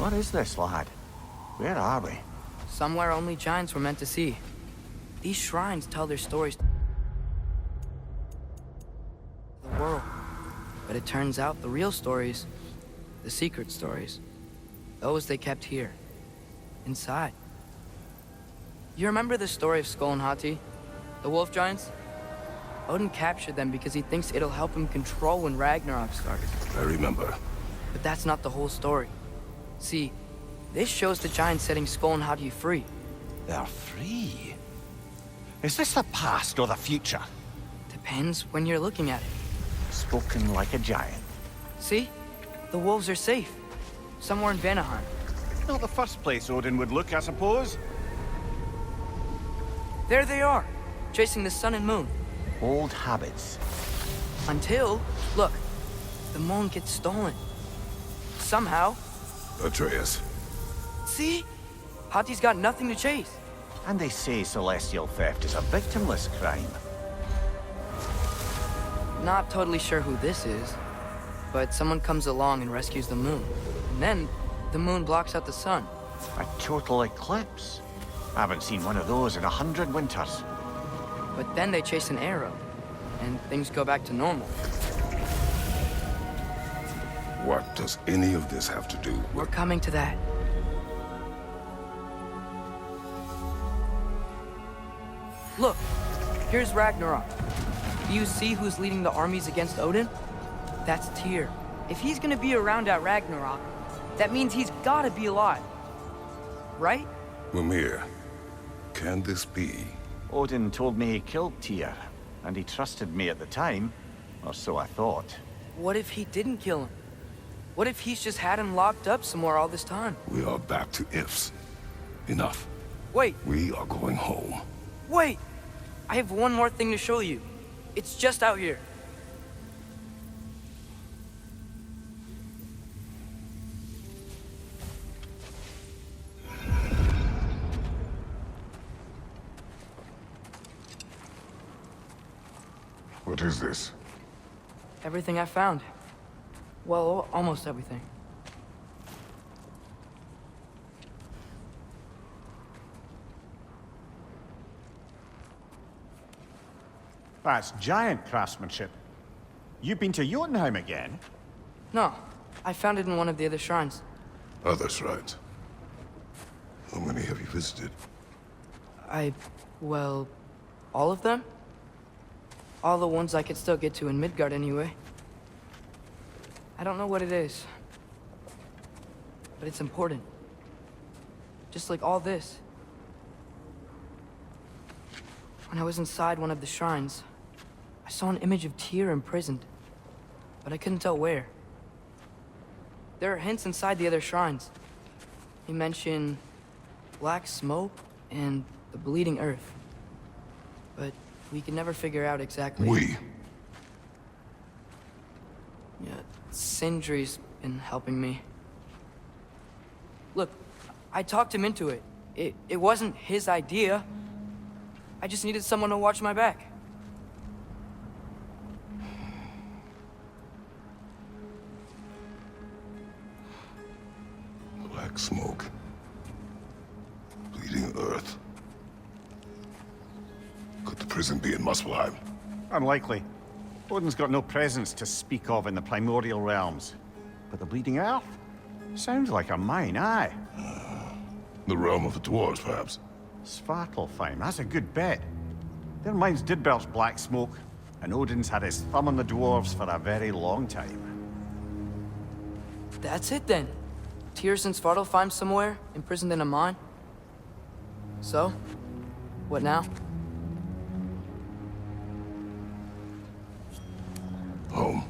What is this, lad? Where are we? Somewhere only giants were meant to see. These shrines tell their stories to the world. But it turns out the real stories, the secret stories, those they kept here, inside. You remember the story of Skull and Hati, the wolf giants? Odin captured them because he thinks it'll help him control when Ragnarok started. I remember. But that's not the whole story. See, this shows the giants setting Skull and Hati free. They're free? Is this the past or the future? Depends when you're looking at it. Spoken like a giant. See? The wolves are safe. Somewhere in Vanaheim. Not the first place Odin would look, I suppose. There they are, chasing the sun and moon. Old habits. Until, look, the moon gets stolen. Somehow. Atreus. See? Hati's got nothing to chase. And they say celestial theft is a victimless crime. Not totally sure who this is, but someone comes along and rescues the moon. And then, the moon blocks out the sun. A total eclipse. I haven't seen one of those in 100 winters. But then they chase an arrow, and things go back to normal. What does any of this have to do with... We're coming to that. Look, here's Ragnarok. Do you see who's leading the armies against Odin? That's Tyr. If he's gonna be around at Ragnarok, that means he's gotta be alive. Right? Mimir, can this be? Odin told me he killed Tyr, and he trusted me at the time, or so I thought. What if he didn't kill him? What if he's just had him locked up somewhere all this time? We are back to ifs. Enough. Wait, We are going home. wait! I have one more thing to show you. It's just out here. What is this? Everything I found. Well, almost everything. That's giant craftsmanship. You've been to Jotunheim again? No, I found it in one of the other shrines. Other shrines. How many have you visited? Well, all of them? All the ones I could still get to in Midgard anyway. I don't know what it is. But it's important. Just like all this. When I was inside one of the shrines, I saw an image of Tyr imprisoned. But I couldn't tell where. There are hints inside the other shrines. They mention black smoke and the bleeding earth. But we can never figure out exactly... We. Yeah, Sindri's been helping me. Look, I talked him into it. It wasn't his idea. I just needed someone to watch my back. Black smoke. Bleeding earth. Could the prison be in Muspelheim? Unlikely. Odin's got no presence to speak of in the primordial realms. But the Bleeding Earth? Sounds like a mine, aye. The realm of the dwarves, perhaps? Svartalfheim, that's a good bet. Their mines did belch black smoke, and Odin's had his thumb on the dwarves for a very long time. That's it then. Tyr's in Svartalfheim somewhere, imprisoned in a mine. So, what now? Home.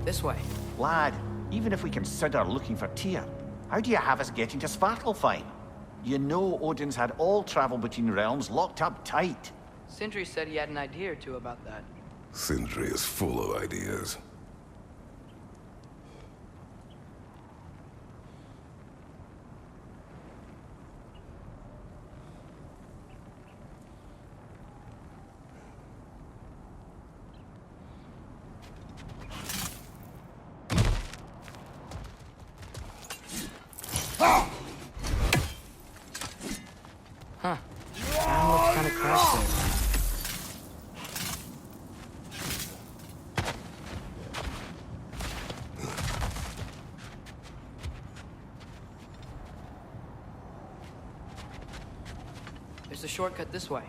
This way. Lad, even if we consider looking for Tyr, how do you have us getting to Svartalfheim? You know Odin's had all travel between realms locked up tight. Sindri said he had an idea or two about that. Sindri is full of ideas. Huh. Ground looks kind of crashed there. There's a shortcut this way.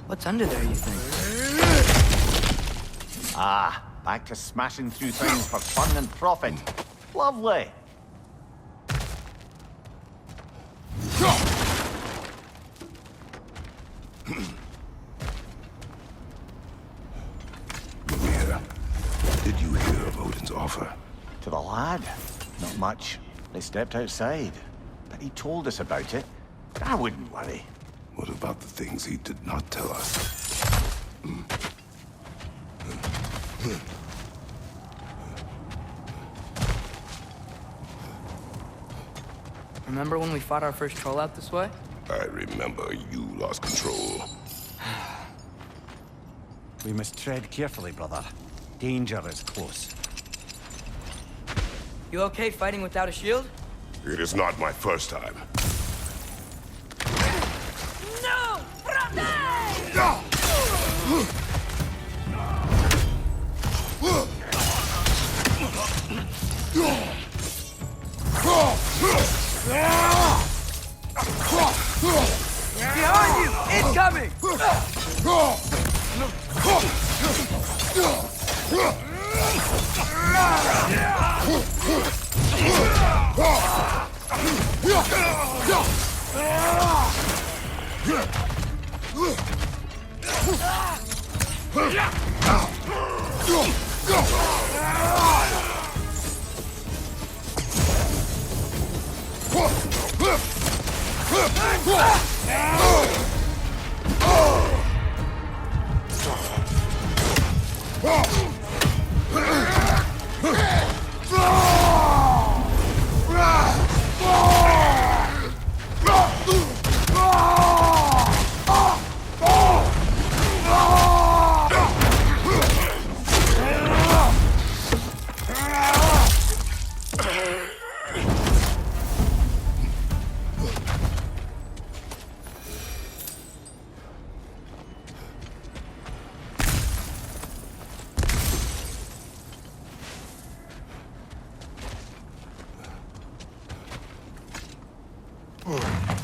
What's under there, you think? Ah, back to smashing through things for fun and profit. Lovely. Mimir, did you hear of Odin's offer? To the lad? Not much. They stepped outside. But he told us about it. I wouldn't worry. What about the things he did not tell us? Remember when we fought our first troll out this way? I remember you lost control. We must tread carefully, brother. Danger is close. You okay fighting without a shield? It is not my first time. No! Brother! Behind you! Incoming!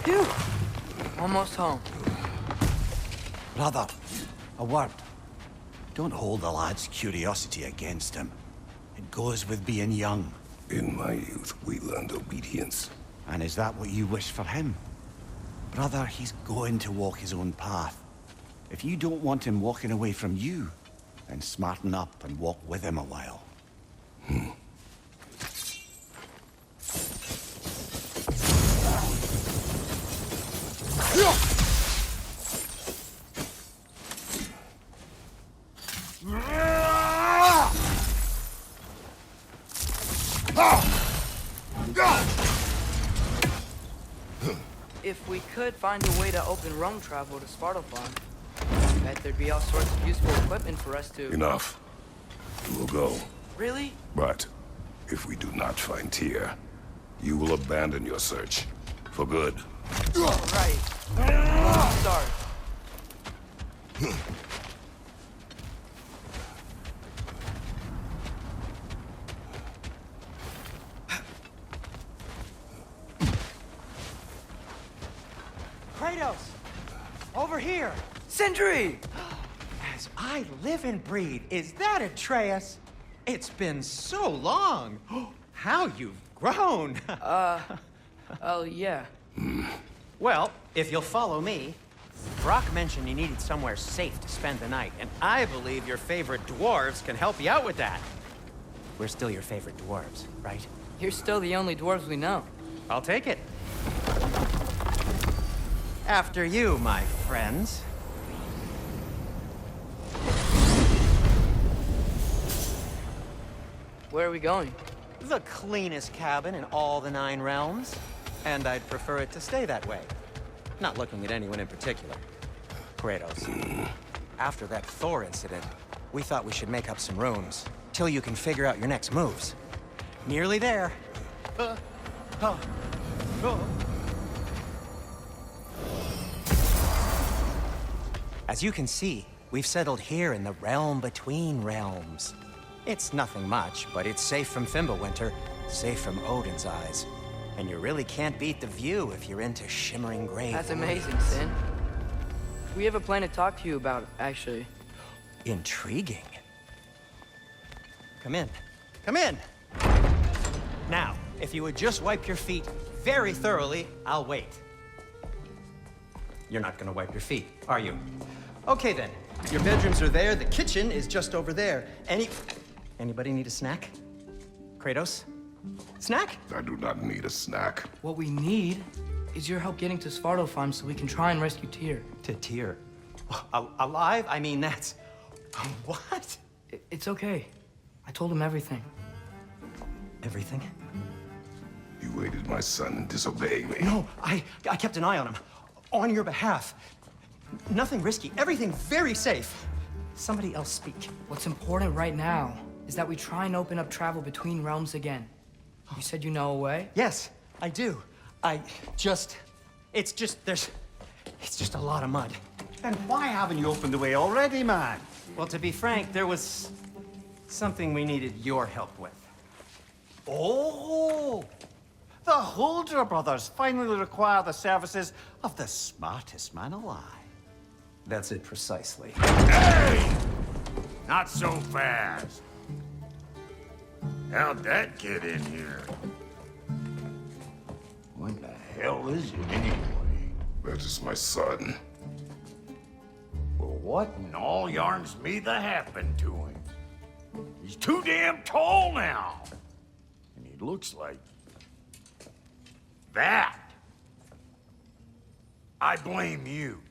Phew. Almost home. Brother, a word. Don't hold the lad's curiosity against him. It goes with being young. In my youth, we learned obedience. And is that what you wish for him? Brother, he's going to walk his own path. If you don't want him walking away from you, then smarten up and walk with him a while. If we could find a way to open roam travel to Svartalfheim, I bet there'd be all sorts of useful equipment for us to... Enough. We will go. Really? But if we do not find Tyr, you will abandon your search. For good. Right. Start. Kratos! Over here! Sindri! As I live and breathe, is that Atreus? It's been so long! How you've grown! Oh, yeah. Well, if you'll follow me, Brock mentioned you needed somewhere safe to spend the night, and I believe your favorite dwarves can help you out with that. We're still your favorite dwarves, right? You're still the only dwarves we know. I'll take it. After you, my friends. Where are we going? The cleanest cabin in all the 9 realms. And I'd prefer it to stay that way. Not looking at anyone in particular. Kratos. After that Thor incident, we thought we should make up some rooms, till you can figure out your next moves. Nearly there. As you can see, we've settled here in the realm between realms. It's nothing much, but it's safe from Fimbulwinter, safe from Odin's eyes. And you really can't beat the view if you're into shimmering gray. That's amazing, Sin. We have a plan to talk to you about, actually. Intriguing. Come in. Come in! Now, if you would just wipe your feet very thoroughly, I'll wait. You're not gonna wipe your feet, are you? Okay then. Your bedrooms are there, the kitchen is just over there. Anybody need a snack? Kratos? Snack? I do not need a snack. What we need is your help getting to Svartalfheim so we can try and rescue Tyr. To Tyr? Alive? I mean, that's... What? It's okay. I told him everything. Everything? You aided my son in disobeying me. No, I kept an eye on him. On your behalf. Nothing risky. Everything very safe. Somebody else speak. What's important right now is that we try and open up travel between realms again. You said you know a way? Yes, I do. It's just a lot of mud. Then why haven't you opened the way already, man? Well, to be frank, there was something we needed your help with. Oh! The Holder brothers finally require the services of the smartest man alive. That's it precisely. Hey! Not so fast. How'd that get in here? What the hell is it anyway? That is my son. Well, what in all yarns me that happened to him? He's too damn tall now. And he looks like... that. I blame you.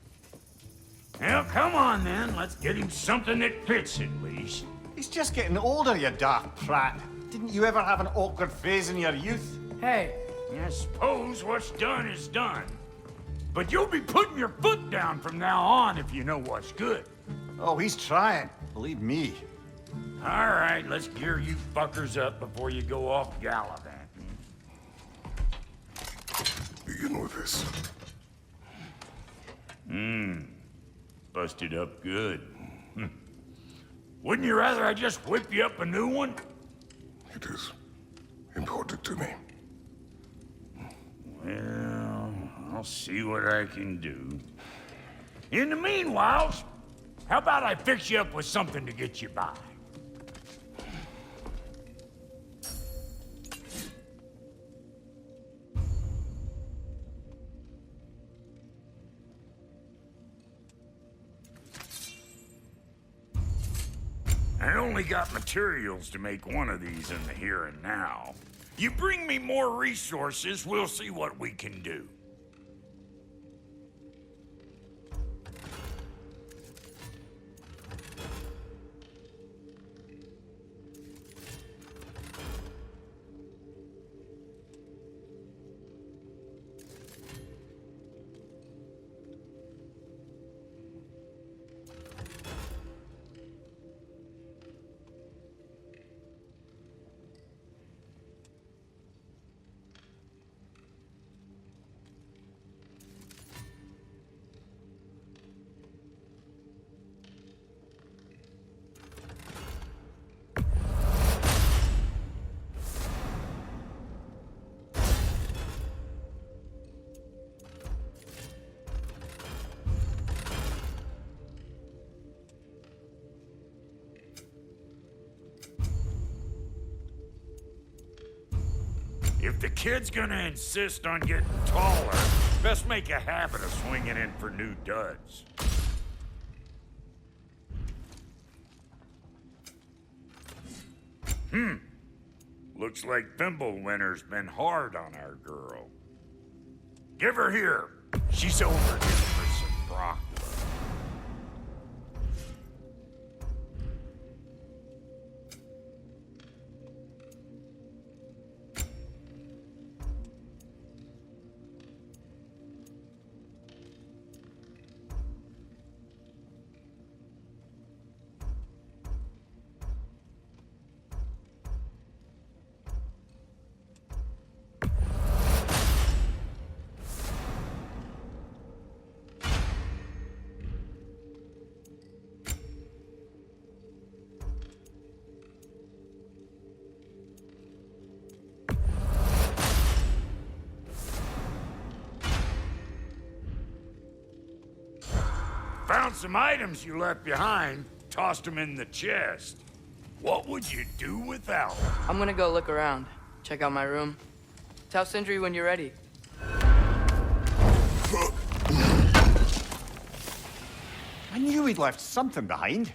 Well, come on then. Let's get him something that fits at least. He's just getting older, you dark prat. Didn't you ever have an awkward phase in your youth? Hey, I suppose what's done is done. But you'll be putting your foot down from now on if you know what's good. Oh, he's trying. Believe me. All right, let's gear you fuckers up before you go off gallivanting. Begin with this. Busted up good. Wouldn't you rather I just whip you up a new one? It is important to me. Well, I'll see what I can do. In the meanwhile, how about I fix you up with something to get you by? I only got materials to make one of these in the here and now. You bring me more resources, we'll see what we can do. If the kid's gonna insist on getting taller, Best make a habit of swinging in for new duds. Looks like Thimblewinter's been hard on our girl. Give her here. She's overdue for some broccoli. Found some items you left behind, tossed them in the chest. What would you do without them? I'm gonna go look around. Check out my room. Tell Sindri when you're ready. I knew we'd left something behind.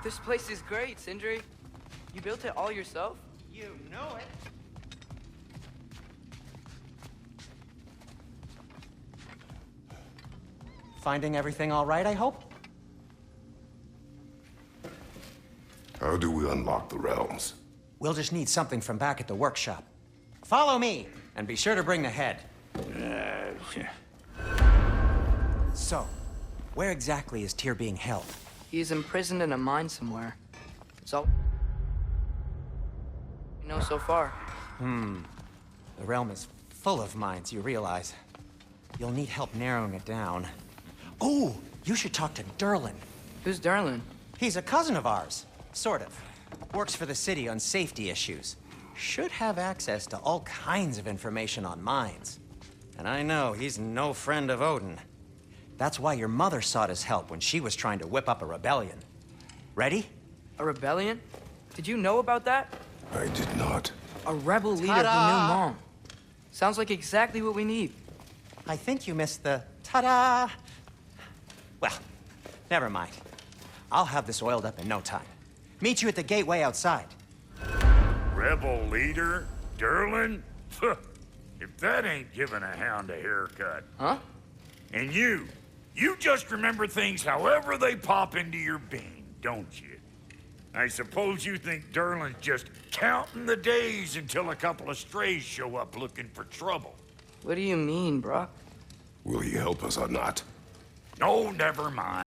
This place is great, Sindri. You built it all yourself? You know it. Finding everything all right, I hope? How do we unlock the realms? We'll just need something from back at the workshop. Follow me, and be sure to bring the head. So, where exactly is Tyr being held? He's imprisoned in a mine somewhere. It's all we know so far. The realm is full of mines, you realize. You'll need help narrowing it down. Oh, you should talk to Durlin. Who's Darlin? He's a cousin of ours. Sort of. Works for the city on safety issues. Should have access to all kinds of information on mines. And I know he's no friend of Odin. That's why your mother sought his help when she was trying to whip up a rebellion. Ready? A rebellion? Did you know about that? I did not. A rebel leader who knew Mom. Sounds like exactly what we need. I think you missed the ta-da. Well, never mind. I'll have this oiled up in no time. Meet you at the gateway outside. Rebel leader? Durlin? If that ain't giving a hound a haircut. Huh? And you just remember things however they pop into your bean, don't you? I suppose you think Durlin's just counting the days until a couple of strays show up looking for trouble. What do you mean, Brock? Will he help us or not? No, never mind.